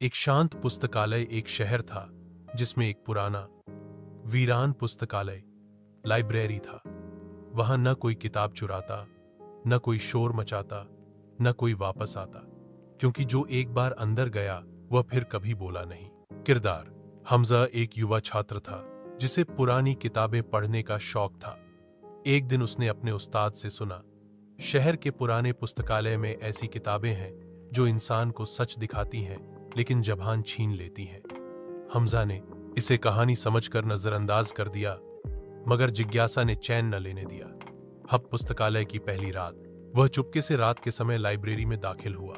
एक शांत पुस्तकालय एक शहर था जिसमें एक पुराना वीरान पुस्तकालय लाइब्रेरी था। वहां न कोई किताब चुराता, न कोई शोर मचाता, न कोई वापस आता, क्योंकि जो एक बार अंदर गया वह फिर कभी बोला नहीं। किरदार हमजा एक युवा छात्र था जिसे पुरानी किताबें पढ़ने का शौक था। एक दिन उसने अपने उस्ताद से सुना, शहर के पुराने पुस्तकालय में ऐसी किताबें हैं जो इंसान को सच दिखाती हैं लेकिन जबान छीन लेती हैं। हमजा ने इसे कहानी समझकर नजरअंदाज कर दिया, मगर जिज्ञासा ने चैन न लेने दिया। अब पुस्तकालय की पहली रात, वह चुपके से रात के समय लाइब्रेरी में दाखिल हुआ।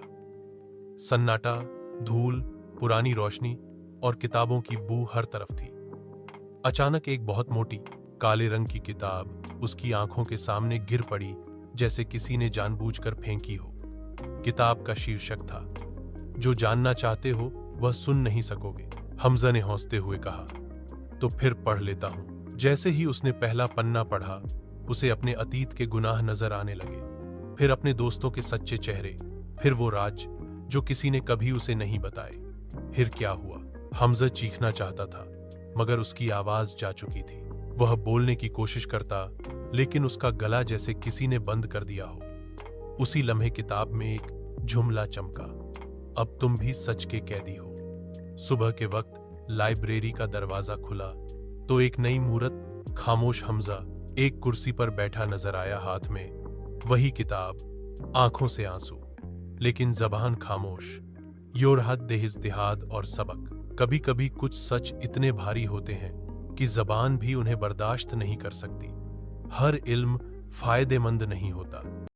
सन्नाटा, धूल, पुरानी रोशनी और किताबों की बू हर तरफ थी। अचानक एक बहुत मोटी काले रंग की किताब उसकी आंखों के सामने गिर पड़ी, जैसे किसी ने जानबूझकर फेंकी हो। किताब का शीर्षक था, जो जानना चाहते हो वह सुन नहीं सकोगे। हमजा ने हौंसते हुए कहा, तो फिर पढ़ लेता हूं। जैसे ही उसने पहला पन्ना पढ़ा, उसे अपने अतीत के गुनाह नजर आने लगे, फिर अपने दोस्तों के सच्चे चेहरे, फिर वो राज जो किसी ने कभी उसे नहीं बताए। फिर क्या हुआ? हमजा चीखना चाहता था, मगर उसकी आवाज जा चुकी थी। वह बोलने की कोशिश करता, लेकिन उसका गला जैसे किसी ने बंद कर दिया हो। उसी लम्हे किताब में एक जुमला चमका, अब तुम भी सच के कैदी हो। सुबह के वक्त लाइब्रेरी का दरवाजा खुला तो एक नई मूरत, खामोश हमजा एक कुर्सी पर बैठा नजर आया, हाथ में वही किताब, आंखों से आंसू, लेकिन जबान खामोश। योरहद देहिज्तिहाद और सबक। कभी कभी कुछ सच इतने भारी होते हैं कि जबान भी उन्हें बर्दाश्त नहीं कर सकती। हर इल्म फायदेमंद नहीं होता।